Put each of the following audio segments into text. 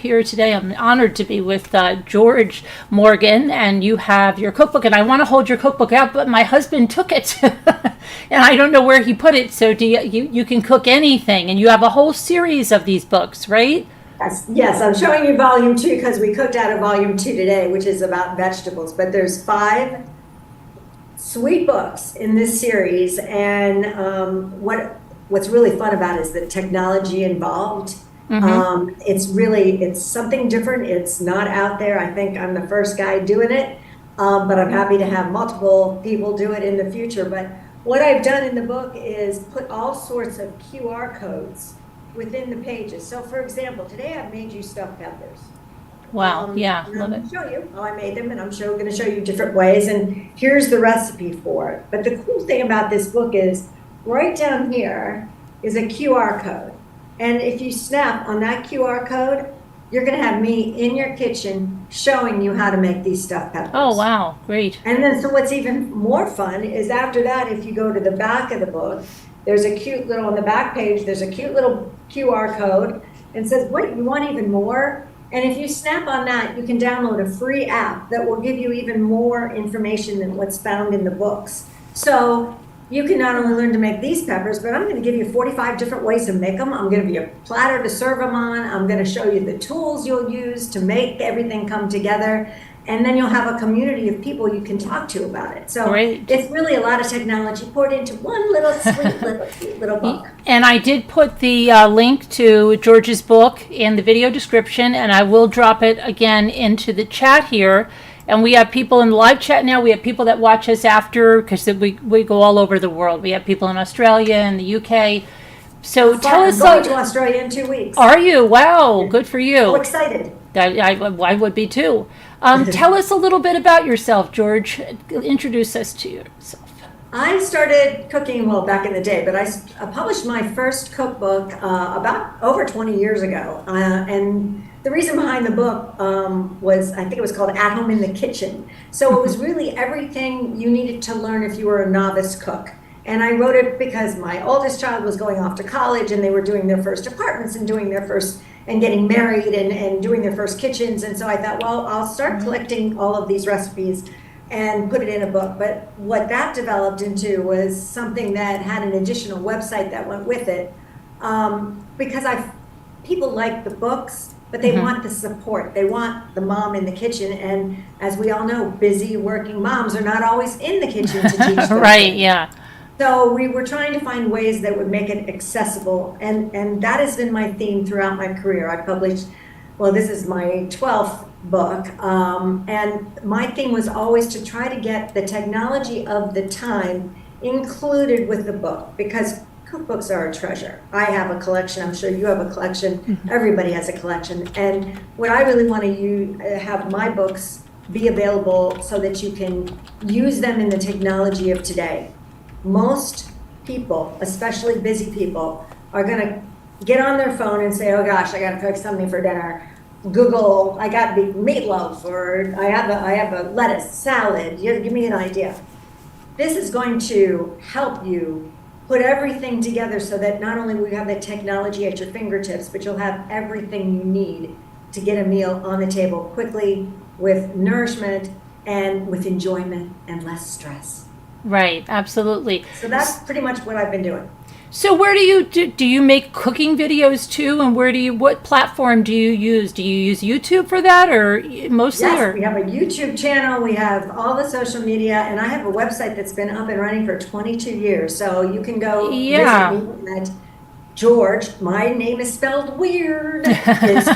here today. I'm honored to be with Jorj Morgan, and you have your cookbook, and I want to hold your cookbook out, but my husband took it, and I don't know where he put it. So do you can cook anything, and you have a whole series of these books, right? Yes, I'm showing you volume 2 because we cooked out of volume 2 today, which is about vegetables, but there's 5 sweet books in this series, and what's really fun about it is the technology involved. It's something different. It's not out there. I think I'm the first guy doing it, but I'm happy to have multiple people do it in the future. But what I've done in the book is put all sorts of QR codes within the pages. So for example, today I've made you stuffed peppers. Wow, yeah, love it. I'm going to show you how I made them, and I'm going to show you different ways, and here's the recipe for it. But the cool thing about this book is right down here is a QR code. And if you snap on that QR code, you're going to have me in your kitchen showing you how to make these stuffed peppers. Oh, wow, great. And then so what's even more fun is after that, if you go to the back of the book, there's a cute little, on the back page, there's a cute little QR code and says, wait, you want even more? And if you snap on that, you can download a free app that will give you even more information than what's found in the books. So you can not only learn to make these peppers, but I'm going to give you 45 different ways to make them. I'm going to give you a platter to serve them on. I'm going to show you the tools you'll use to make everything come together. And then you'll have a community of people you can talk to about it. So It's really a lot of technology poured into one little sweet little book. And I did put the link to Jorj's book in the video description, and I will drop it again into the chat here. And we have people in the live chat now. We have people that watch us after, because we go all over the world. We have people in Australia and the UK. So tell us. I'm going to Australia in 2 weeks. Are you? Wow, good for you. So excited. I would be too. Tell us a little bit about yourself, Jorj. Introduce us to yourself. I started cooking, back in the day, but I published my first cookbook about over 20 years ago. And the reason behind the book was, I think it was called At Home in the Kitchen. So it was really everything you needed to learn if you were a novice cook. And I wrote it because my oldest child was going off to college, and they were doing their first apartments and doing their first, and getting married and doing their first kitchens. And so I thought, I'll start collecting all of these recipes and put it in a book. But what that developed into was something that had an additional website that went with it, because people like the books, but they want the support. They want the mom in the kitchen. And as we all know, busy working moms are not always in the kitchen to teach them. Right, yeah. So we were trying to find ways that would make it accessible. And that has been my theme throughout my career. I published, this is my 12th book. And my theme was always to try to get the technology of the time included with the book, because cookbooks are a treasure. I have a collection. I'm sure you have a collection. Everybody has a collection. And what I really want to have my books be available so that you can use them in the technology of today. Most people, especially busy people, are going to get on their phone and say, oh gosh, I got to cook something for dinner. Google, I got meatloaf, or I have a lettuce salad. Give me an idea. This is going to help you put everything together so that not only will you have the technology at your fingertips, but you'll have everything you need to get a meal on the table quickly, with nourishment and with enjoyment and less stress. Right, absolutely. So that's pretty much what I've been doing. So where do you make cooking videos too, and what platform do you use? Do you use YouTube for that, or mostly? Yes, we have a YouTube channel, we have all the social media, and I have a website that's been up and running for 22 years. So you can go visit me at Jorj. My name is spelled weird. It's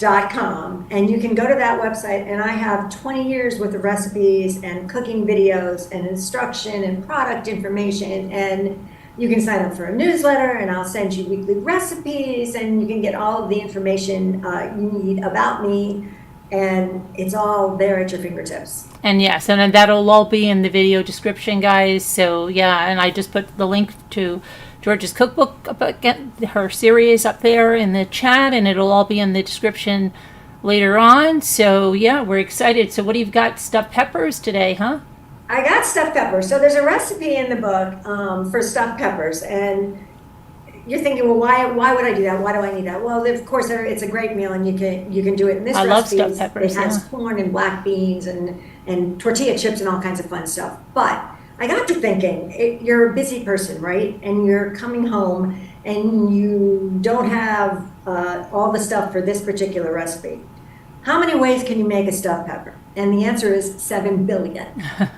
JORJ.com, and you can go to that website, and I have 20 years worth of recipes and cooking videos and instruction and product information, and you can sign up for a newsletter, and I'll send you weekly recipes, and you can get all of the information you need about me, and it's all there at your fingertips. And yes, and then that'll all be in the video description, guys. So yeah, and I just put the link to Jorj's cookbook, her series up there in the chat, and it'll all be in the description later on. So yeah, we're excited. So what do you got? Stuffed peppers today, huh? I got stuffed peppers. So there's a recipe in the book for stuffed peppers, and you're thinking, well, why would I do that? Why do I need that? Well, of course, it's a great meal, and you can do it in this I love recipe. stuffed peppers, It has yeah. corn and black beans and tortilla chips and all kinds of fun stuff. But I got to thinking, you're a busy person, right? And you're coming home and you don't have all the stuff for this particular recipe. How many ways can you make a stuffed pepper? And the answer is 7 billion.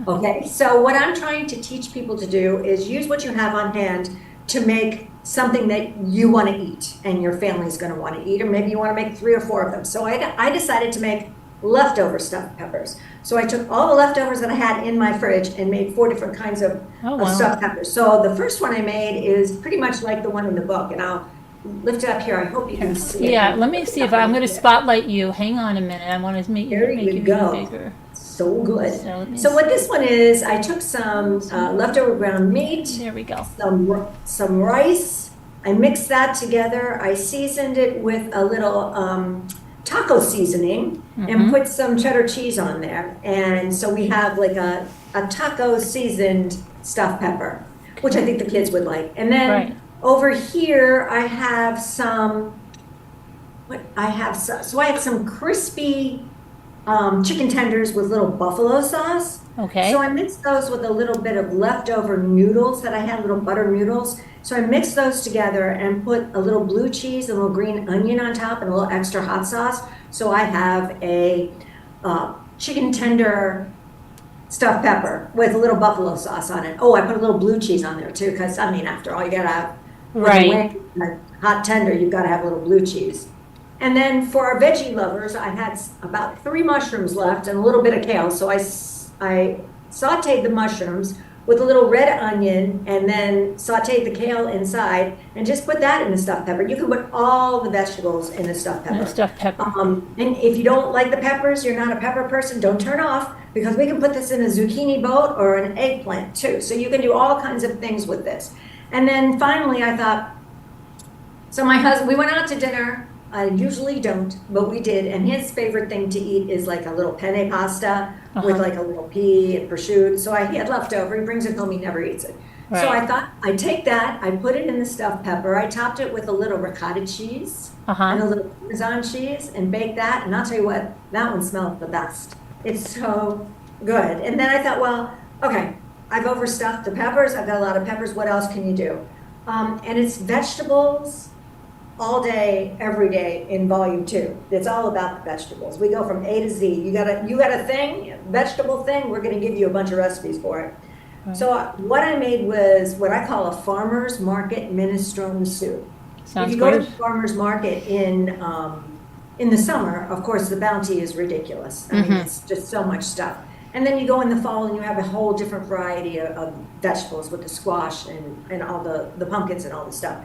Okay, so what I'm trying to teach people to do is use what you have on hand to make something that you want to eat and your family's going to want to eat, or maybe you want to make 3 or 4 of them. So I decided to make leftover stuffed peppers. So I took all the leftovers that I had in my fridge and made 4 different kinds of, Oh, of wow. stuffed peppers. So the first one I made is pretty much like the one in the book, and I'll lift it up here. I hope you can see it. Yeah, let me see if I'm going to spotlight you. Hang on a minute. I want to make There you you even go. bigger. So good. So let me So what this one is, I took some leftover ground meat, There we go. some rice. I mixed that together. I seasoned it with a little taco seasoning and put some cheddar cheese on there. And so we have like a taco seasoned stuffed pepper, which I think the kids would like. And then Right. over here, I have some, I have some crispy chicken tenders with little buffalo sauce. Okay. So I mixed those with a little bit of leftover noodles that I had, little butter noodles. So I mixed those together and put a little blue cheese, a little green onion on top, and a little extra hot sauce. So I have a chicken tender stuffed pepper with a little buffalo sauce on it. Oh, I put a little blue cheese on there too, because I mean, after all, you gotta have Right. a hot tender, you've gotta have a little blue cheese. And then for our veggie lovers, I had about 3 mushrooms left and a little bit of kale. So I sauteed the mushrooms with a little red onion and then sauteed the kale inside and just put that in the stuffed pepper. You can put all the vegetables in the stuffed And pepper. a stuffed pepper. And if you don't like the peppers, you're not a pepper person, don't turn off, because we can put this in a zucchini boat or an eggplant too. So you can do all kinds of things with this. And then finally I thought, so my husband, we went out to dinner. I usually don't, but we did. And his favorite thing to eat is like a little penne pasta with like a little pea and prosciutto. So he had leftover. He brings it home. He never eats it. So Right. I thought I'd take that. I put it in the stuffed pepper. I topped it with a little ricotta cheese and a little Parmesan cheese and baked that. And I'll tell you what, that one smelled the best. It's so good. And then I thought, well, okay, I've overstuffed the peppers. I've got a lot of peppers. What else can you do? And it's vegetables all day, every day in volume 2. It's all about the vegetables. We go from A to Z. You got a thing, vegetable thing, we're gonna give you a bunch of recipes for it. Right. So what I made was what I call a farmer's market minestrone soup. Sounds If you go to great. the farmer's market in the summer, of course, the bounty is ridiculous. I mean, it's just so much stuff. And then you go in the fall and you have a whole different variety of vegetables with the squash and all the pumpkins and all the stuff.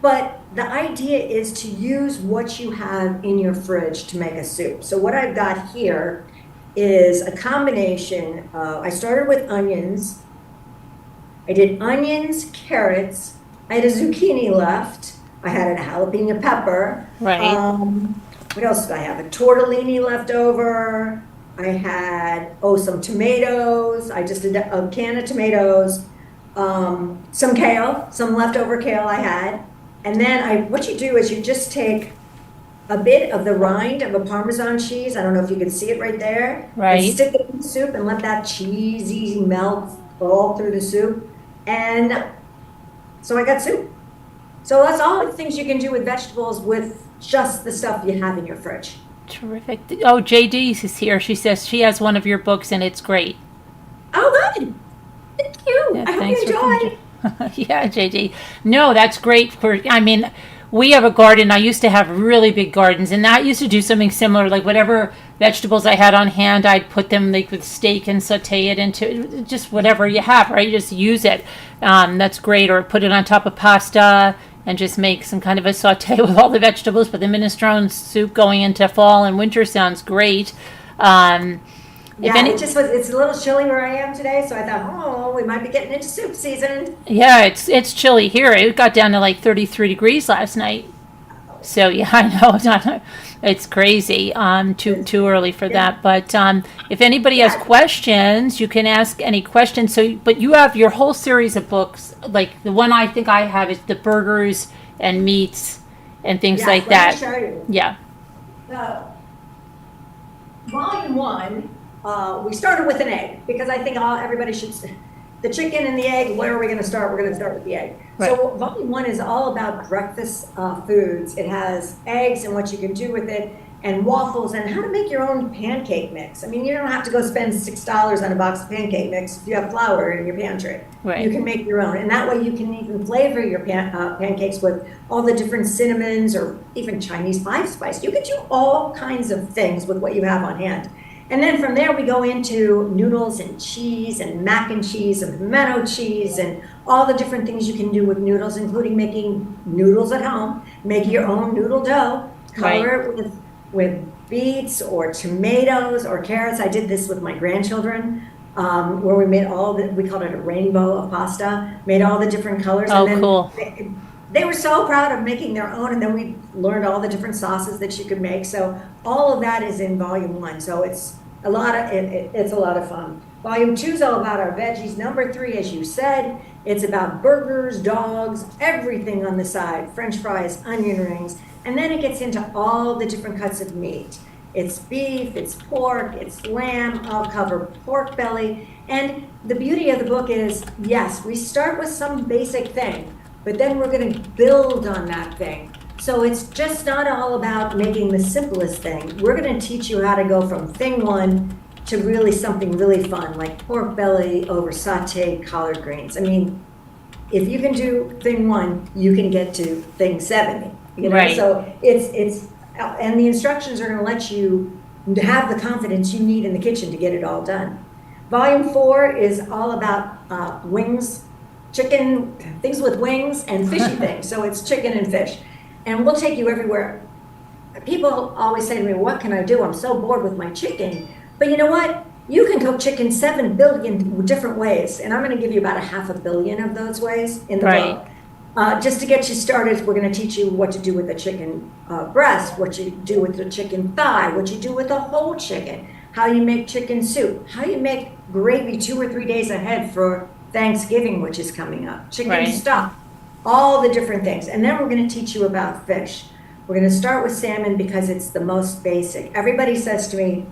But the idea is to use what you have in your fridge to make a soup. So what I've got here is a combination. I started with onions. I did onions, carrots. I had a zucchini left. I had a jalapeno pepper. Right. What else did I have? A tortellini left over. I had, some tomatoes. I just did a can of tomatoes. Some kale, some leftover kale I had. And then what you do is you just take a bit of the rind of a Parmesan cheese. I don't know if you can see it right there. Right. And stick it in the soup and let that cheesy melt all through the soup. And so I got soup. So that's all the things you can do with vegetables with just the stuff you have in your fridge. Terrific. Oh, JD is here. She says she has one of your books and it's great. Oh, good. Thank you. Yeah, I hope thanks you for coming. enjoy. Yeah, JD. No, that's great I mean, we have a garden. I used to have really big gardens, and that used to do something similar. Like whatever vegetables I had on hand, I'd put them like with steak and saute it into just whatever you have, right? You just use it. That's great. Or put it on top of pasta and just make some kind of a saute with all the vegetables. But the minestrone soup going into fall and winter sounds great. Yeah, it's a little chilly where I am today, so I thought, we might be getting into soup season. Yeah, it's chilly here. It got down to like 33 degrees last night. So yeah, I know it's crazy. Too early for that. But if anybody has questions, you can ask any questions. So, but you have your whole series of books. Like the one I think I have is the burgers and meats and things Yes, like let me that. show you. Yeah. Volume one, we started with an egg because I think everybody should. The chicken and the egg. Where are we going to start? We're going to start with the egg. Right. So volume one is all about breakfast foods. It has eggs and what you can do with it, and waffles, and how to make your own pancake mix. I mean, you don't have to go spend $6 on a box of pancake mix if you have flour in your pantry. Right. You can make your own, and that way you can even flavor your pancakes with all the different cinnamons or even Chinese five spice. You can do all kinds of things with what you have on hand. And then from there, we go into noodles and cheese and mac and cheese and pimento cheese and all the different things you can do with noodles, including making noodles at home, make your own noodle dough, color it with beets or tomatoes or carrots. I did this with my grandchildren, where we made we called it a rainbow of pasta, made all the different colors. Oh, and then cool. They were so proud of making their own, and then we learned all the different sauces that you could make. So all of that is in volume one. So it's a lot of fun. Volume two is all about our veggies. Number three, as you said, it's about burgers, dogs, everything on the side, French fries, onion rings, and then it gets into all the different cuts of meat. It's beef, it's pork, it's lamb. I'll cover pork belly. And the beauty of the book is, yes, we start with some basic thing, but then we're going to build on that thing. So it's just not all about making the simplest thing. We're going to teach you how to go from thing one to really something really fun, like pork belly over sauteed collard greens. I mean, if you can do thing one, you can get to thing 70. You know? Right. So it's and the instructions are going to let you have the confidence you need in the kitchen to get it all done. Volume 4 is all about wings, chicken, things with wings, and fishy things. So it's chicken and fish. And we'll take you everywhere. People always say to me, what can I do? I'm so bored with my chicken. But you know what? You can cook chicken 7 billion different ways. And I'm going to give you about 500 million of those ways in the book. Just to get you started, we're going to teach you what to do with the chicken breast, what you do with the chicken thigh, what you do with the whole chicken, how you make chicken soup, how you make gravy 2 or 3 days ahead for Thanksgiving, which is coming up, chicken stock, all the different things. And then we're going to teach you about fish. We're going to start with salmon because it's the most basic. Everybody says to me,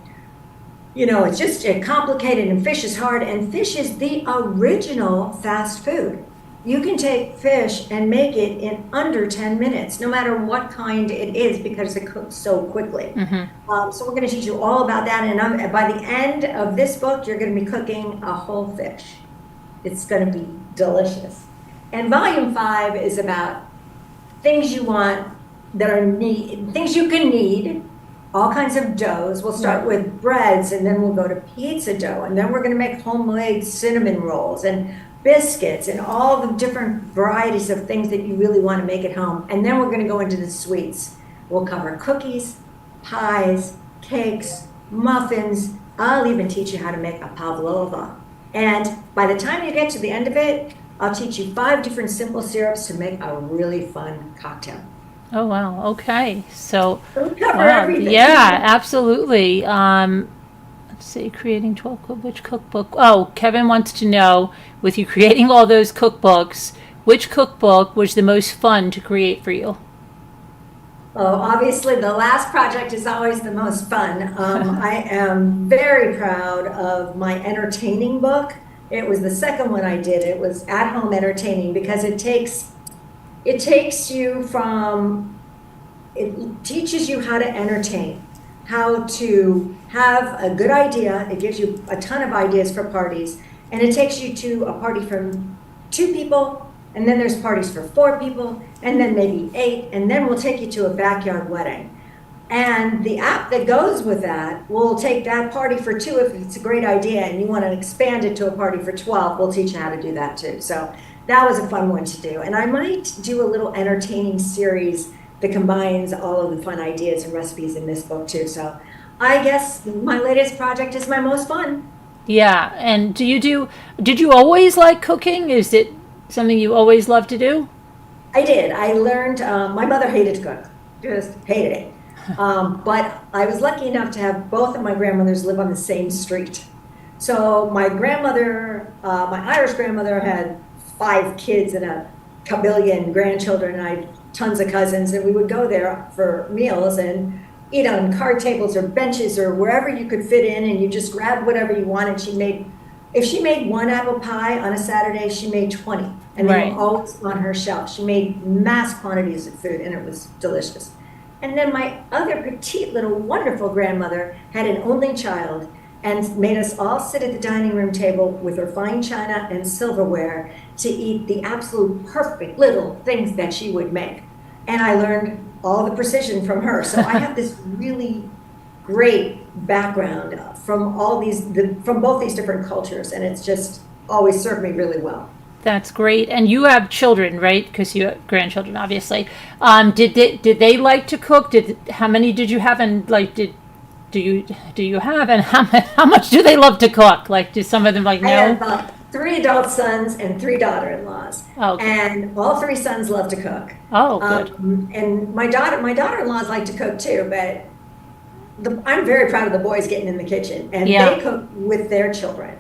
you know, it's just complicated and fish is hard, and fish is the original fast food. You can take fish and make it in under 10 minutes, no matter what kind it is, because it cooks so quickly. Mm-hmm. So we're going to teach you all about that. And by the end of this book, you're going to be cooking a whole fish. It's going to be delicious. And volume 5 is about things you want that are things you can knead, all kinds of doughs. We'll start with breads, and then we'll go to pizza dough, and then we're going to make homemade cinnamon rolls and biscuits and all the different varieties of things that you really want to make at home. And then we're going to go into the sweets. We'll cover cookies, pies, cakes, muffins. I'll even teach you how to make a pavlova. And by the time you get to the end of it, I'll teach you 5 different simple syrups to make a really fun cocktail. Oh, wow. Okay. So, we cover everything. Yeah, absolutely. Let's see, creating 12 which cookbook? Oh, Kevin wants to know, with you creating all those cookbooks, which cookbook was the most fun to create for you? Oh, obviously, the last project is always the most fun. I am very proud of my entertaining book. It was the second one I did. It was at-home entertaining because it teaches you how to entertain, how to have a good idea. It gives you a ton of ideas for parties, and it takes you to a party from 2 people, and then there's parties for 4 people, and then maybe 8, and then we'll take you to a backyard wedding. And the app that goes with that will take that party for 2 if it's a great idea, and you want to expand it to a party for 12, we'll teach you how to do that too. So that was a fun one to do. And I might do a little entertaining series that combines all of the fun ideas and recipes in this book too. So I guess my latest project is my most fun. Yeah. And did you always like cooking? Is it something you always loved to do? I did. I learned, my mother hated to cook. just hated it. But I was lucky enough to have both of my grandmothers live on the same street. So my grandmother, my Irish grandmother, had 5 kids and a kabillion grandchildren, and I had tons of cousins, and we would go there for meals and eat on card tables or benches or wherever you could fit in, and you just grabbed whatever you wanted. If she made 1 apple pie on a Saturday, she made 20, and they Right. were always on her shelf. She made mass quantities of food, and it was delicious. And then my other petite little wonderful grandmother had an only child and made us all sit at the dining room table with her fine china and silverware to eat the absolute perfect little things that she would make. And I learned all the precision from her. So I have this really great background from from both these different cultures, and it's just always served me really well. That's great. And you have children, right? Because you have grandchildren, obviously. Did they like to cook? How many did you have? And like, do you have? And how much do they love to cook? Like, do some of them like I have no? 3 adult sons and 3 daughter-in-laws, Oh, okay. and all 3 sons love to cook. Oh, good. And my daughter-in-laws like to cook too, but I'm very proud of the boys getting in the kitchen, and Yeah. they cook with their children.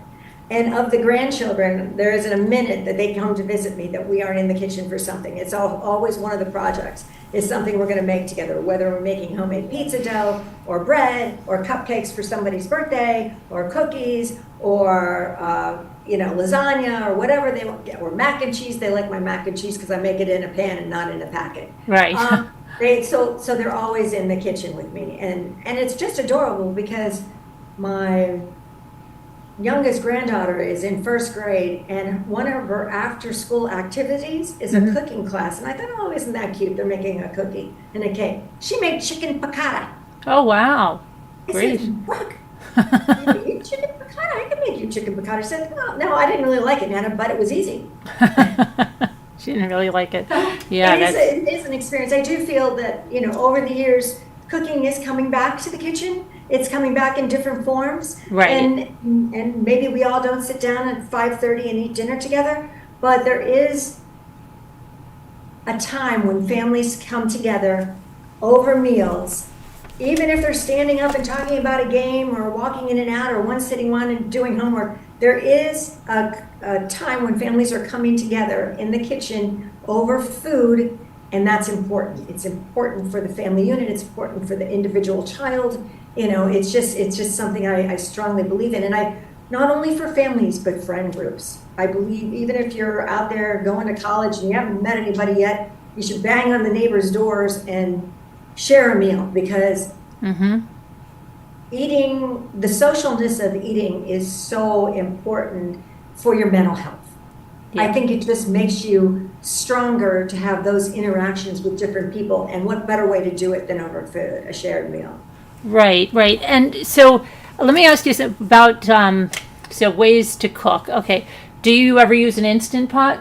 And of the grandchildren, there isn't a minute that they come to visit me that we aren't in the kitchen for something. It's always one of the projects. It's something we're going to make together, whether we're making homemade pizza dough or bread or cupcakes for somebody's birthday or cookies or lasagna or whatever they want, or mac and cheese. They like my mac and cheese because I make it in a pan and not in a packet. Right. So they're always in the kitchen with me, and it's just adorable because my youngest granddaughter is in 1st grade, and one of her after-school activities is a cooking class. And I thought, oh, isn't that cute? They're making a cookie and a cake. She made chicken piccata. Oh, wow. I Great. said, "Look, you eat chicken piccata? I can make you chicken piccata." She said, "Oh, no, I didn't really like it, Nana, but it was easy." She didn't really like it. So Yeah, it is an experience. I do feel that, over the years, cooking is coming back to the kitchen. It's coming back in different forms. Right. And maybe we all don't sit down at 5:30 and eat dinner together, but there is a time when families come together over meals, even if they're standing up and talking about a game or walking in and out, or one sitting on and doing homework. There is a time when families are coming together in the kitchen over food, and that's important. It's important for the family unit. It's important for the individual child. It's just something I strongly believe in. And not only for families, but friend groups. I believe even if you're out there going to college and you haven't met anybody yet, you should bang on the neighbors' doors and share a meal, because eating, the socialness of eating is so important for your mental health. Yeah. I think it just makes you stronger to have those interactions with different people, and what better way to do it than over food, a shared meal. Right. And so let me ask you about ways to cook. Okay. Do you ever use an Instant Pot?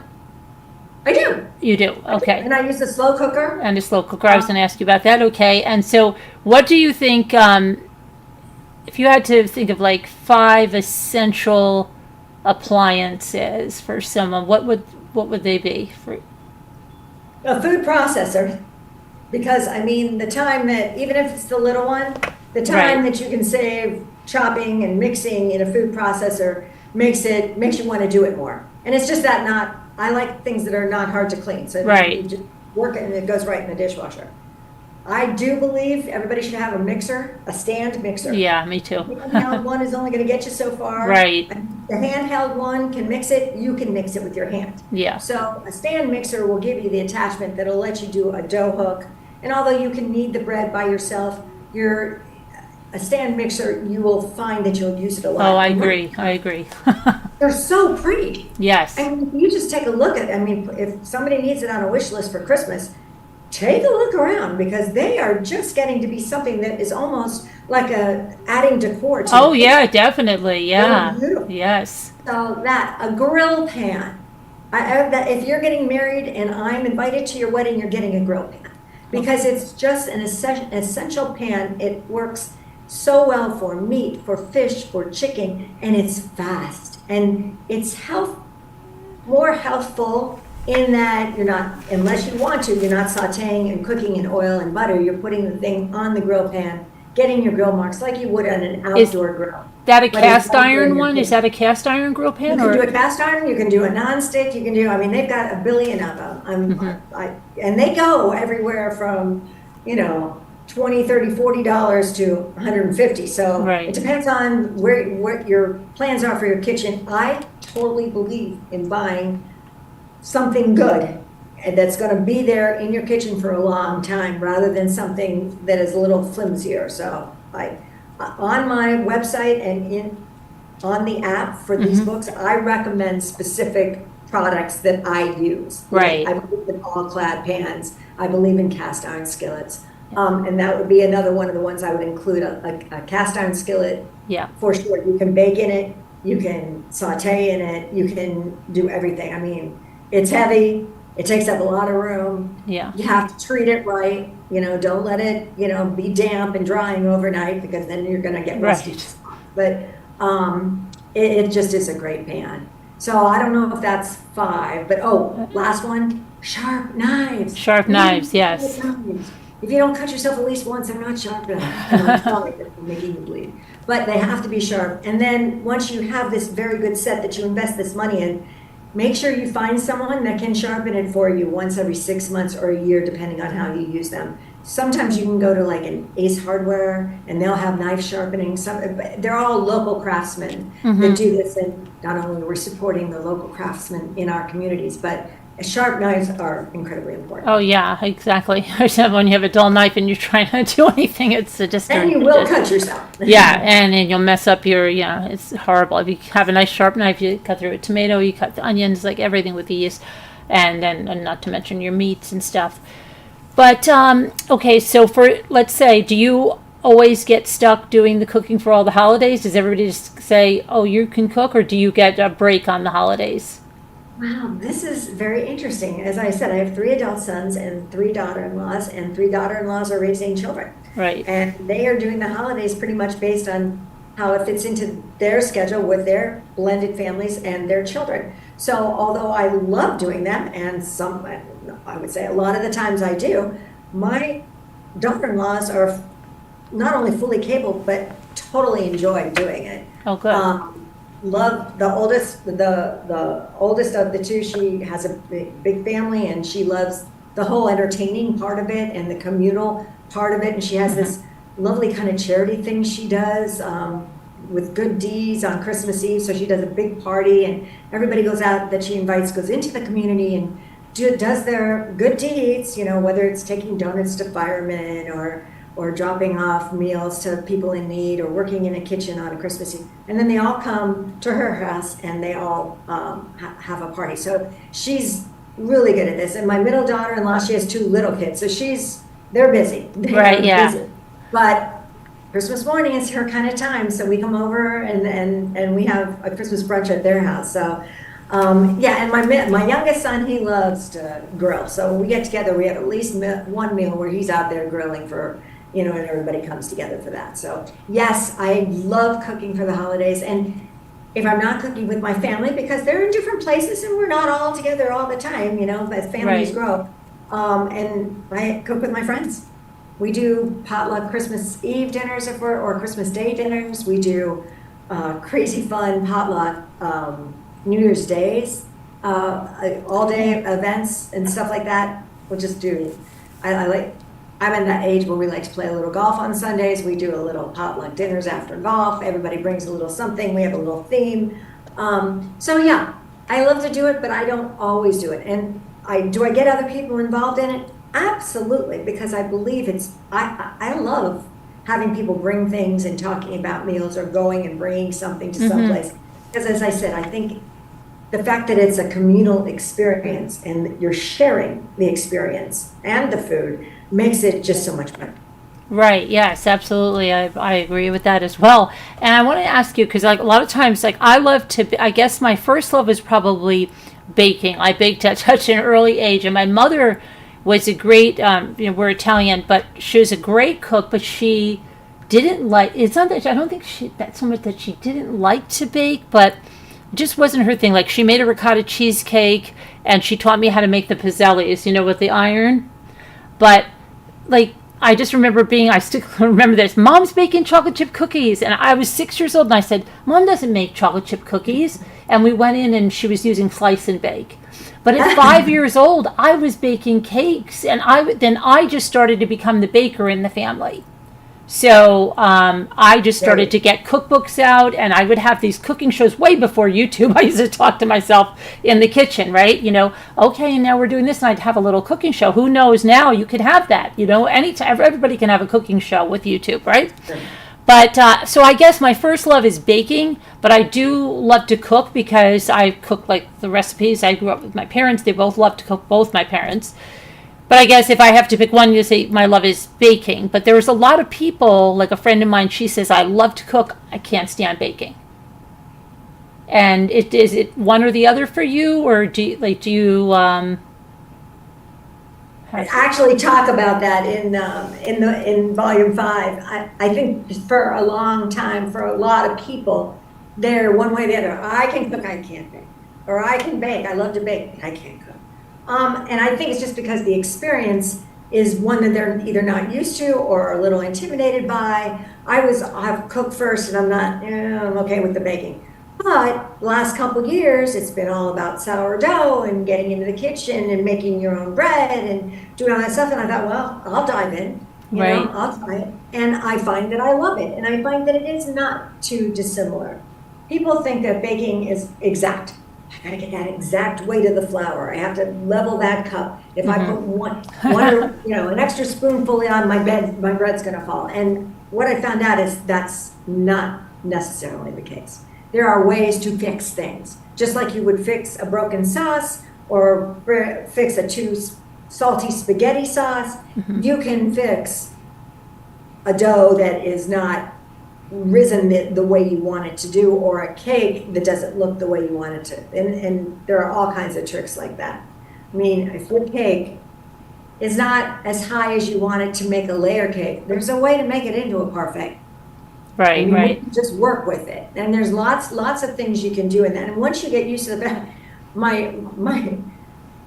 I do. You do. Okay. And I use a slow cooker. And a slow cooker. I was going to ask you about that. Okay. And so what do you think, if you had to think of like 5 essential appliances for someone, what would they be for? A food processor, because the time that, even if it's the little one, the time that you can save chopping and mixing in a food processor makes you want to do it more. And it's just that I like things that are not hard to clean. So you just work it and it goes right in the dishwasher. I do believe everybody should have a mixer, a stand mixer. Yeah, me too. The handheld one is only going to get you so far. Right. The handheld one can mix it. You can mix it with your hand. Yeah. So a stand mixer will give you the attachment that'll let you do a dough hook. And although you can knead the bread by yourself, a stand mixer, you will find that you'll use it a lot. Oh, I agree. They're so pretty. Yes. And you just take a look at, if somebody needs it on a wish list for Christmas, take a look around, because they are just getting to be something that is almost like adding decor to. Oh, yeah, definitely. Yeah. Yes. So a grill pan. If you're getting married and I'm invited to your wedding, you're getting a grill pan, because it's just an essential pan. It works so well for meat, for fish, for chicken, and it's fast, and it's more healthful in that you're not, unless you want to, you're not sauteing and cooking in oil and butter. You're putting the thing on the grill pan, getting your grill marks like you would on an outdoor grill. That a But cast it's also in iron your one? Is kitchen. that a cast iron grill pan? You can do Or a cast iron, you can do a non-stick, you can do, I mean, they've got a billion of them. And they go everywhere from, you know, $20, $30, $40 to $150. So Right. it depends on what your plans are for your kitchen. I totally believe in buying something good and that's going to be there in your kitchen for a long time rather than something that is a little flimsier. So on my website and on the app for these books, I recommend specific products that I use. Right. I believe in all-clad pans. I believe in cast iron skillets. And that would be another one of the ones I would include, a cast iron skillet. Yeah. For sure. You can bake in it, you can saute in it, you can do everything. I mean, it's heavy, it takes up a lot of room. Yeah. You have to treat it right, you know, don't let it, you know, be damp and drying overnight because then you're gonna get rusty. Right. But it just is a great pan. So I don't know if that's 5, but last one, sharp knives. Sharp knives, yes. If you don't cut yourself at least once, they're not sharp enough. And I'm sorry that they're making you bleed. But they have to be sharp. And then once you have this very good set that you invest this money in, make sure you find someone that can sharpen it for you once every 6 months or a year, depending on how you use them. Sometimes you can go to like an Ace Hardware and they'll have knife sharpening. They're all local craftsmen that do this. And not only we're supporting the local craftsmen in our communities, but sharp knives are incredibly important. Oh yeah, exactly. When you have a dull knife and you're trying to do anything, it's just. And you will cut yourself. Yeah, and then you'll mess up your. Yeah, it's horrible. If you have a nice sharp knife, you cut through a tomato, you cut the onions, like everything with ease, and not to mention your meats and stuff. But okay, so let's say, do you always get stuck doing the cooking for all the holidays? Does everybody just say, "Oh, you can cook," or do you get a break on the holidays? Wow, this is very interesting. As I said, I have 3 adult sons and 3 daughter-in-laws, and 3 daughter-in-laws are raising children. Right. And they are doing the holidays pretty much based on how it fits into their schedule with their blended families and their children. So although I love doing them, and I would say a lot of the times I do, my daughter-in-laws are not only fully capable, but totally enjoy doing it. Oh, good. Love the oldest, the oldest of the 2. She has a big family, and she loves the whole entertaining part of it and the communal part of it. And she has this lovely kind of charity thing she does with good deeds on Christmas Eve. So she does a big party, and everybody goes out that she invites goes into the community and does their good deeds. You know, whether it's taking donuts to firemen or dropping off meals to people in need or working in a kitchen on a Christmas Eve. And then they all come to her house and they all have a party. So she's really good at this. And my middle daughter-in-law, she has 2 little kids. So they're busy. Right, yeah. Busy. But Christmas morning is her kind of time. So we come over and we have a Christmas brunch at their house. So yeah, and my youngest son, he loves to grill. So when we get together, we have at least one meal where he's out there grilling for, you know, and everybody comes together for that. So yes, I love cooking for the holidays. And if I'm not cooking with my family, because they're in different places and we're not all together all the time, you know, as families grow. And I cook with my friends. We do potluck Christmas Eve dinners or Christmas Day dinners. We do crazy fun potluck New Year's Days, all day events and stuff like that. We'll just do, I'm in that age where we like to play a little golf on Sundays. We do a little potluck dinners after golf. Everybody brings a little something. We have a little theme. So yeah, I love to do it, but I don't always do it. And do I get other people involved in it? Absolutely, because I believe I love having people bring things and talking about meals or going and bringing something to someplace. Because as I said, I think the fact that it's a communal experience and you're sharing the experience and the food makes it just so much better. Right. Yes, absolutely. I agree with that as well. And I want to ask you, because like a lot of times, like I love to, I guess my first love is probably baking. I baked at such an early age, and my mother was a great, we're Italian, but she was a great cook, but she didn't like, it's not that, I don't think that's so much that she didn't like to bake, but it just wasn't her thing. Like, she made a ricotta cheesecake, and she taught me how to make the pizzellis, with the iron. But, like, I just remember I still remember this. Mom's baking chocolate chip cookies. And I was 6 years old, and I said, Mom doesn't make chocolate chip cookies. And we went in, and she was using slice and bake. But at 5 years old, I was baking cakes. And then I just started to become the baker in the family. So I just started to get cookbooks out, and I would have these cooking shows way before YouTube. I used to talk to myself in the kitchen, right? Okay, and now we're doing this, and I'd have a little cooking show. Who knows now? You could have that, anytime. Everybody can have a cooking show with YouTube, right? Sure. But so I guess my first love is baking, but I do love to cook because I cook like the recipes. I grew up with my parents. They both love to cook, both my parents. But I guess if I have to pick one, you say my love is baking. But there's a lot of people, like a friend of mine, she says, I love to cook, I can't stand baking. And is it one or the other for you, or do you I actually talk about that in volume 5. I think for a long time, for a lot of people, they're one way or the other. I can cook, I can't bake. Or I can bake, I love to bake, I can't cook. And I think it's just because the experience is one that they're either not used to or a little intimidated by. I've cooked first, and I'm okay with the baking. But the last couple years, it's been all about sourdough and getting into the kitchen and making your own bread and doing all that stuff. And I thought, well, I'll dive in. I'll try it. And I find that I love it. And I find that it is not too dissimilar. People think that baking is exact. I gotta get that exact weight of the flour. I have to level that cup. If I put one an extra spoonful on my bread's gonna fall. And what I found out is that's not necessarily the case. There are ways to fix things. Just like you would fix a broken sauce or fix a too salty spaghetti sauce, you can fix a dough that is not risen the way you want it to do, or a cake that doesn't look the way you want it to. And there are all kinds of tricks like that. I mean, if your cake is not as high as you want it to make a layer cake, there's a way to make it into a parfait. Right, right. Just work with it. And there's lots of things you can do in that. And once you get used to the my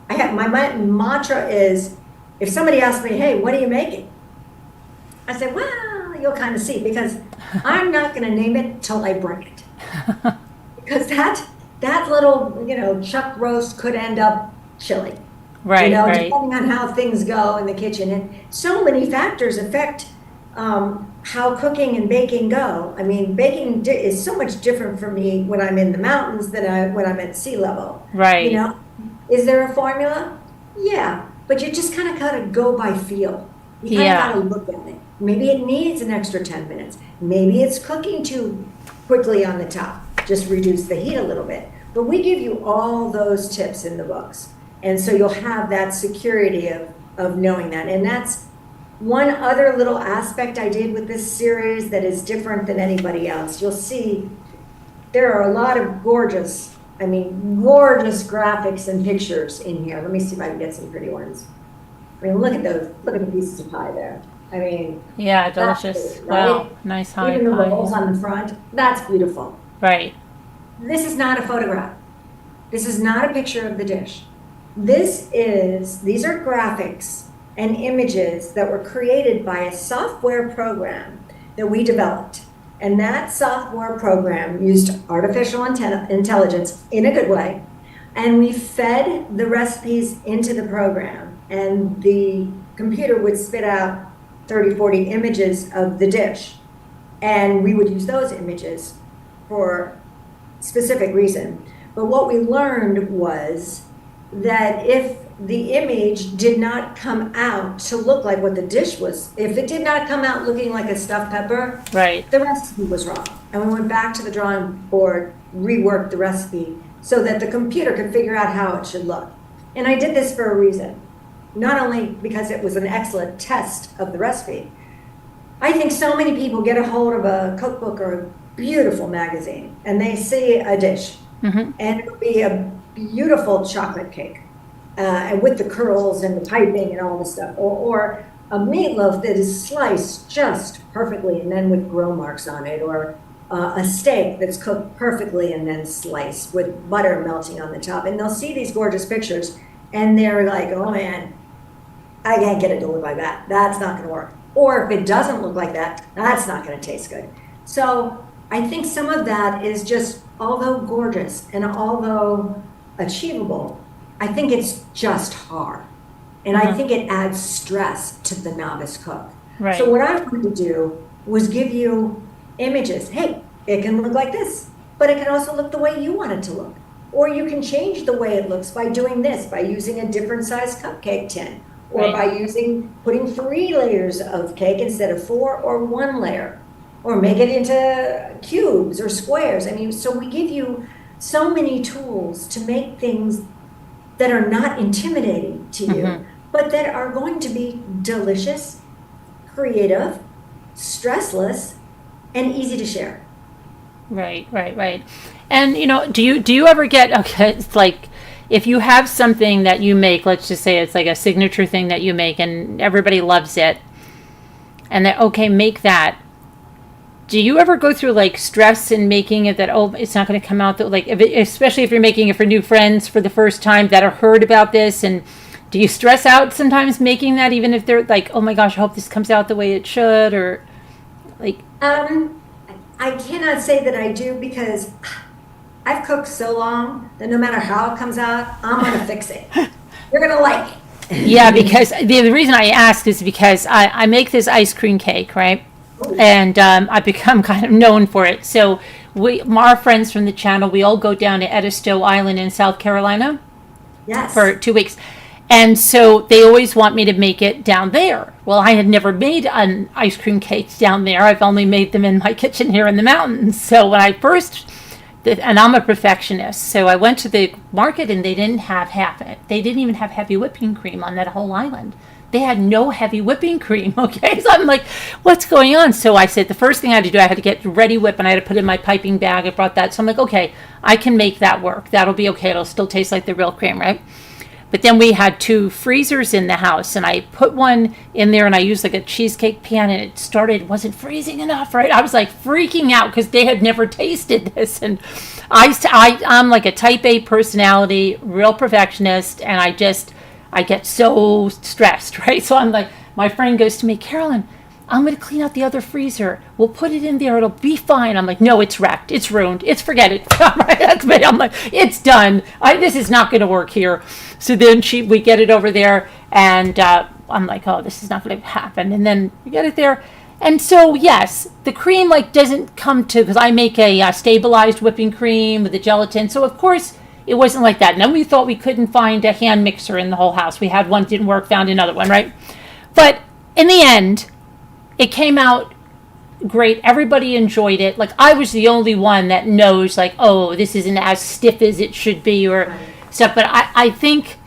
mantra is, if somebody asks me, hey, what are you making? I say, well, you'll kind of see, because I'm not going to name it till I break it. Because that little, chuck roast could end up chili. Right, right. Depending on how things go in the kitchen. And so many factors affect how cooking and baking go. I mean, baking is so much different for me when I'm in the mountains than when I'm at sea level. Right. Is there a formula? Yeah, but you just kind of gotta go by feel. You kind of gotta look at it. Maybe it needs an extra 10 minutes. Maybe it's cooking too quickly on the top. Just reduce the heat a little bit. But we give you all those tips in the books. And so you'll have that security of knowing that. And that's one other little aspect I did with this series that is different than anybody else. You'll see there are a lot of gorgeous graphics and pictures in here. Let me see if I can get some pretty ones. I mean, look at those. Look at the pieces of pie there. I mean, yeah, delicious. Good, right? Wow, nice high Even the pie. rolls on the front, that's beautiful. Right. This is not a photograph. This is not a picture of the dish. These are graphics and images that were created by a software program that we developed. And that software program used artificial intelligence in a good way. And we fed the recipes into the program, and the computer would spit out 30, 40 images of the dish. And we would use those images for specific reason. But what we learned was that if the image did not come out to look like what the dish was, if it did not come out looking like a stuffed pepper, right, the recipe was wrong. And we went back to the drawing board, reworked the recipe so that the computer could figure out how it should look. And I did this for a reason. Not only because it was an excellent test of the recipe. I think so many people get a hold of a cookbook or a beautiful magazine and they see a dish, and it'll be a beautiful chocolate cake, and with the curls and the piping and all the stuff, or a meatloaf that is sliced just perfectly and then with grill marks on it, or a steak that's cooked perfectly and then sliced with butter melting on the top. And they'll see these gorgeous pictures and they're like, oh man, I can't get it to look like that. That's not going to work. Or if it doesn't look like that, that's not going to taste good. So I think some of that is just, although gorgeous and although achievable, I think it's just hard. And I think it adds stress to the novice cook. Right. So what I wanted to do was give you images. Hey, it can look like this, but it can also look the way you want it to look. Or you can change the way it looks by doing this, by using a different size cupcake tin, or by putting 3 layers of cake instead of 4, or 1 layer, or make it into cubes or squares. I mean, so we give you so many tools to make things that are not intimidating to you, but that are going to be delicious, creative, stressless, and easy to share. Right. And do you ever get, okay, it's like if you have something that you make, let's just say it's like a signature thing that you make and everybody loves it, and that, okay, make that. Do you ever go through like stress in making it that, oh, it's not going to come out that, like, especially if you're making it for new friends for the first time that have heard about this, and do you stress out sometimes making that, even if they're like, oh my gosh, I hope this comes out the way it should, or like? I cannot say that I do, because I've cooked so long that no matter how it comes out, I'm going to fix it. You're going to like it. Yeah, because the reason I ask is because I make this ice cream cake, right? And I've become kind of known for it. So our friends from the channel, we all go down to Edisto Island in South Carolina for 2 weeks. And so they always want me to make it down there. Well, I had never made an ice cream cake down there. I've only made them in my kitchen here in the mountains. So when I first, and I'm a perfectionist, so I went to the market and they didn't have half it. They didn't even have heavy whipping cream on that whole island. They had no heavy whipping cream, okay? So I'm like, what's going on? So I said, the first thing I had to do, I had to get ready whip, and I had to put it in my piping bag. I brought that. So I'm like, okay, I can make that work. That'll be okay. It'll still taste like the real cream, right? But then we had 2 freezers in the house, and I put one in there, and I used like a cheesecake pan, and it wasn't freezing enough, right? I was like freaking out because they had never tasted this. And I'm like a type A personality, real perfectionist, and I get so stressed, right? So I'm like, my friend goes to me, Carolyn, I'm going to clean out the other freezer. We'll put it in there. It'll be fine. I'm like, no, it's wrecked. It's ruined. Forget it. That's me. I'm like, it's done. This is not going to work here. So then we get it over there, and I'm like, oh, this is not going to happen. And then we get it there. And so, yes, the cream doesn't come to, because I make a stabilized whipping cream with the gelatin. So, of course, it wasn't like that. And then we thought we couldn't find a hand mixer in the whole house. We had one, didn't work, found another one, right? But in the end, it came out great. Everybody enjoyed it. Like, I was the only one that knows, like, oh, this isn't as stiff as it should be, or stuff. But I think...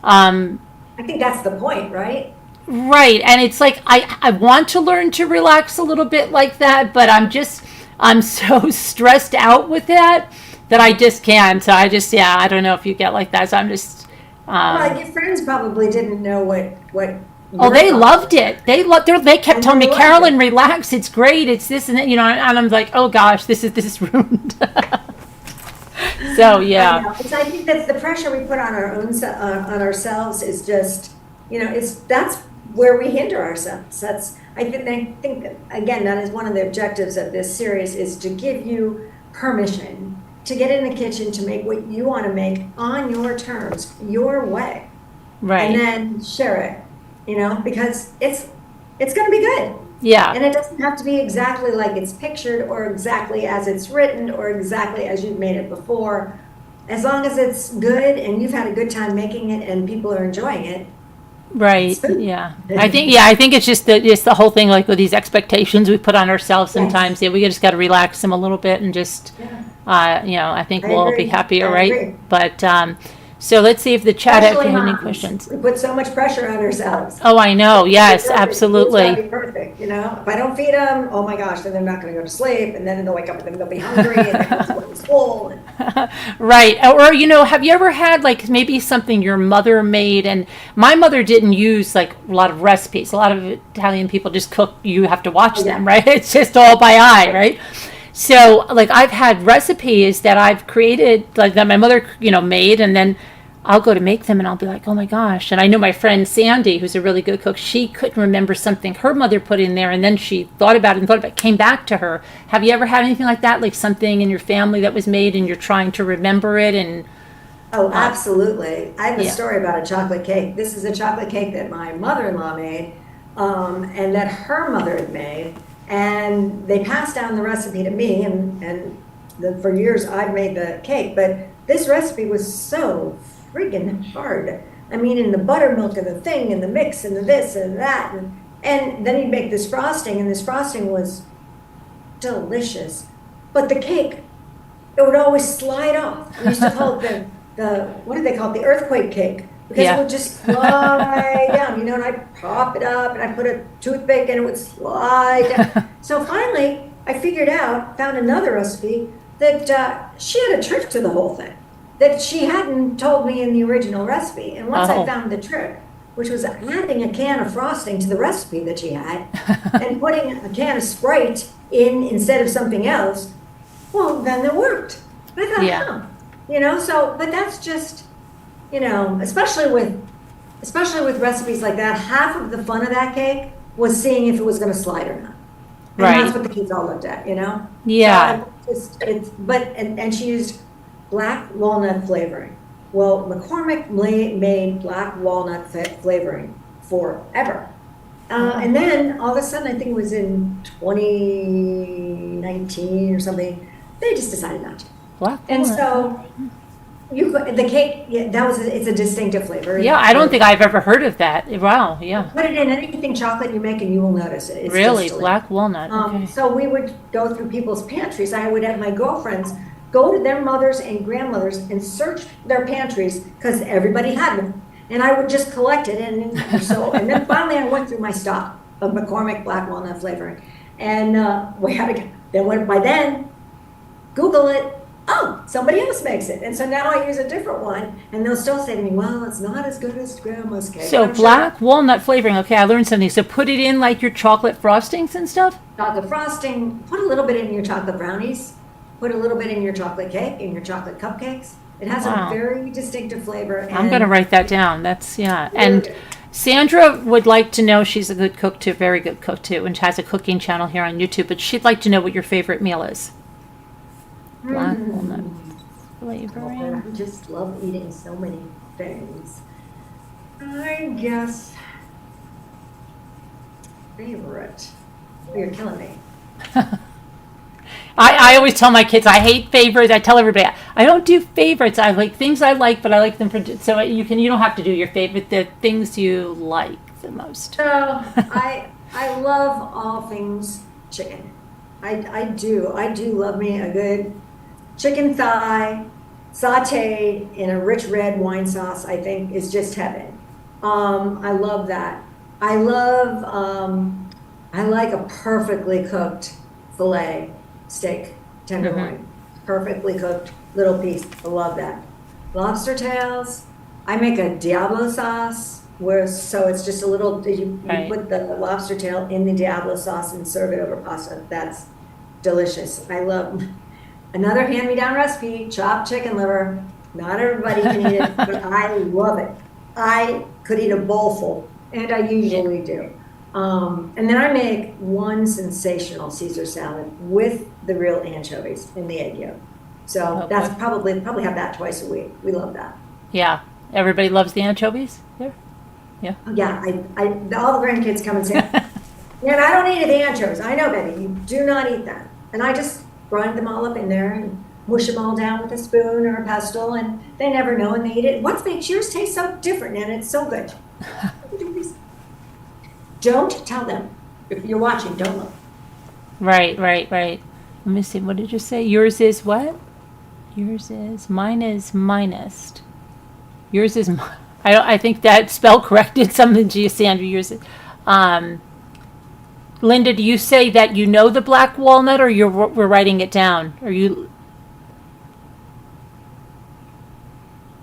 I think that's the point, right? Right. And it's like, I want to learn to relax a little bit like that, but I'm so stressed out with that I just can't. So I don't know if you get like that. So I'm just... well, your friends probably didn't know what Oh, they loved it. They kept telling me, Carolyn, relax. It's great. It's this and that, and I'm like, oh gosh, this is ruined. So yeah. I think that's the pressure we put on our own on ourselves is just, that's where we hinder ourselves. I think that, again, that is one of the objectives of this series, is to give you permission to get in the kitchen to make what you want to make on your terms, your way, right, and then share it. Because it's going to be good. Yeah. And it doesn't have to be exactly like it's pictured, or exactly as it's written, or exactly as you've made it before. As long as it's good and you've had a good time making it and people are enjoying it. Right. Yeah. I think it's just the whole thing, like with these expectations we put on ourselves sometimes. Yeah, we just got to relax them a little bit and just, I think we'll be happier, right? But, so let's see if the chat has any questions. We put so much pressure on ourselves. Oh, I know. Yes, absolutely. It's got to be perfect, If I don't feed them, oh my gosh, then they're not going to go to sleep, and then they'll wake up and they'll be hungry, and then it's full. Right. Or, have you ever had like maybe something your mother made? And my mother didn't use like a lot of recipes. A lot of Italian people just cook. You have to watch them, right? It's just all by eye, right? So, like, I've had recipes that I've created, like that my mother, made, and then I'll go to make them and I'll be like, oh my gosh. And I know my friend Sandy, who's a really good cook, she couldn't remember something her mother put in there, and then she thought about it and thought about it, came back to her. Have you ever had anything like that? Like something in your family that was made and you're trying to remember it? And Oh, absolutely. I have a yeah. story about a chocolate cake. This is a chocolate cake that my mother-in-law made, and that her mother had made. And they passed down the recipe to me, for years I've made the cake. But this recipe was so friggin' hard. I mean, in the buttermilk and the thing and the mix and the this and that. And then you'd make this frosting, and this frosting was delicious. But the cake, it would always slide off. We used to call it what do they call it? The earthquake cake. Because Yeah. it would just slide down, and I'd pop it up and I'd put a toothpick and it would slide down. So finally, I found another recipe that she had a trick to the whole thing that she hadn't told me in the original recipe. And once I found the trick, which was adding a can of frosting to the recipe that she had and putting a can of Sprite in instead of something else, well, then it worked. I thought, Yeah. but that's just, especially with recipes like that, half of the fun of that cake was seeing if it was going to slide or not. And Right. that's what the kids all looked at, Yeah. So and she used black walnut flavoring. Well, McCormick made black walnut flavoring forever. And then all of a sudden, I think it was in 2019 or something, they just decided not to. Black And walnut. so the cake, it's a distinctive flavor. Yeah, I don't think I've ever heard of that. Wow, yeah. Put it in anything chocolate you make and you will notice it. It's Really? just delicious. Black walnut. Okay. So we would go through people's pantries. I would have my girlfriends go to their mothers and grandmothers and search their pantries because everybody had them. And I would just collect it. And then finally I went through my stock of McCormick black walnut flavoring. And by then, Google it. Oh, somebody else makes it. And so now I use a different one. And they'll still say to me, well, it's not as good as grandma's cake. So I'm black walnut flavoring. Okay, I learned something. So put it in like your chocolate frostings and stuff? Chocolate frosting, put a little bit in your chocolate brownies, put a little bit in your chocolate cake, in your chocolate cupcakes. It has Wow. a very distinctive flavor. I'm going to write that down. That's, yeah. And Sandra would like to know, she's a good cook too, very good cook too, and has a cooking channel here on YouTube, but she'd like to know what your favorite meal is. Black walnut flavoring. I just love eating so many things. I guess favorite. Oh, you're killing me. I always tell my kids I hate favorites. I tell everybody I don't do favorites. I like things I like, but I like them for so you don't have to do your favorite. The things you like the most. So I love all things chicken. I do love me a good chicken thigh sauteed in a rich red wine sauce. I think is just heaven. I love that. I like a perfectly cooked filet steak tenderloin. Perfectly cooked little piece. I love that. Lobster tails. I make a Diablo sauce so it's just a little, you Right. put the lobster tail in the Diablo sauce and serve it over pasta. That's delicious. I love another hand-me-down recipe, chopped chicken liver. Not everybody can eat it, but I love it. I could eat a bowl full, and I usually do. And then I make one sensational Caesar salad with the real anchovies in the egg yolk. So that's probably have that twice a week. We love that. Yeah, everybody loves the anchovies there. Yeah. Yeah, all the grandkids come and say, "Man, I don't eat the anchovies." I know, baby, you do not eat that. And I just grind them all up in there and mush them all down with a spoon or a pestle, and they never know, and they eat it. What makes yours taste so different, and it's so good? Don't tell them. If you're watching, don't look. Right. Let me see. What did you say? Yours is what? Yours is. Mine is minus. Yours is. I think that spell corrected something to you, Sandra. Yours is. Linda, do you say that you know the black walnut, or we're writing it down? Or you?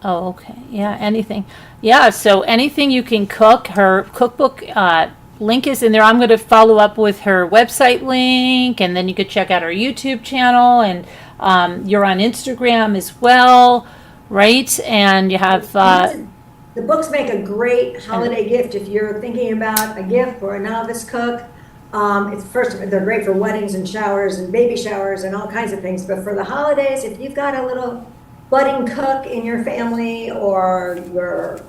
Oh, okay. Yeah, anything. Yeah, so anything you can cook. Her cookbook link is in there. I'm going to follow up with her website link, and then you could check out her YouTube channel, and you're on Instagram as well, right? And you have the books make a great holiday gift if you're thinking about a gift for a novice cook. They're great for weddings and showers and baby showers and all kinds of things. But for the holidays, if you've got a little budding cook in your family or your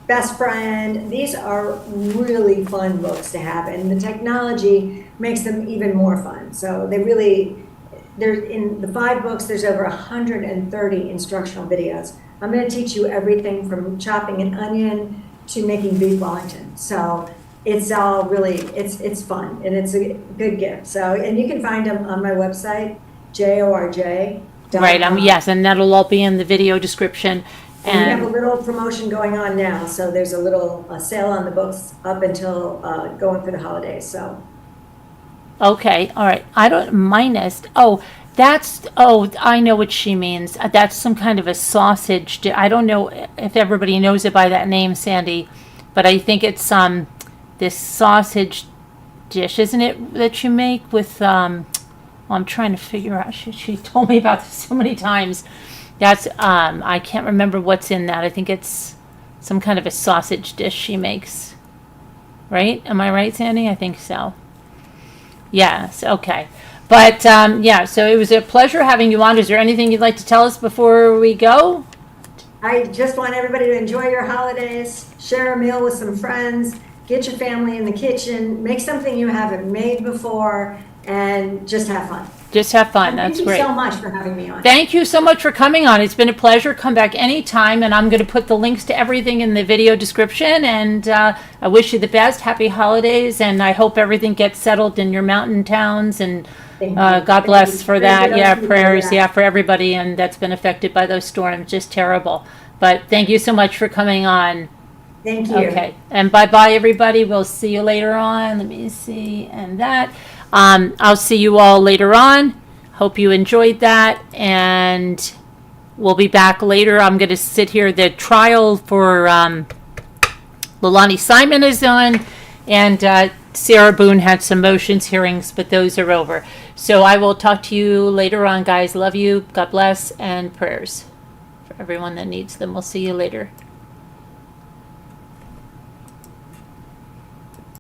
best friend, these are really fun books to have, and the technology makes them even more fun. So there's in the 5 books, there's over 130 instructional videos. I'm going to teach you everything from chopping an onion to making beef Wellington. So it's all really, it's fun, and it's a good gift. So, and you can find them on my website, jorj.com. right. Yes, and that'll all be in the video description. And we have a little promotion going on now, so there's a little sale on the books up until going for the holidays. So, okay, all right. I know what she means. That's some kind of a sausage. I don't know if everybody knows it by that name, Sandy, but I think it's this sausage dish, isn't it, that you make with I'm trying to figure out. She told me about this so many times. That's I can't remember what's in that. I think it's some kind of a sausage dish she makes. Right? Am I right, Sandy? I think so. Yes, okay. But yeah, so it was a pleasure having you on. Is there anything you'd like to tell us before we go? I just want everybody to enjoy your holidays, share a meal with some friends, get your family in the kitchen, make something you haven't made before, and just have fun. Just have fun. That's great. Thank you so much for having me on. Thank you so much for coming on. It's been a pleasure. Come back anytime, and I'm going to put the links to everything in the video description, and I wish you the best. Happy holidays, and I hope everything gets settled in your mountain towns, and God bless for that. Yeah, prayers, yeah, for everybody, and that's been affected by those storms. Just terrible. But thank you so much for coming on. Thank you. Okay, and bye-bye, everybody. We'll see you later on. Let me see, and that. I'll see you all later on. Hope you enjoyed that, and we'll be back later. I'm going to sit here. The trial for Leilani Simon is on, and Sarah Boone had some motions hearings, but those are over. So I will talk to you later on, guys. Love you. God bless, and prayers for everyone that needs them. We'll see you later.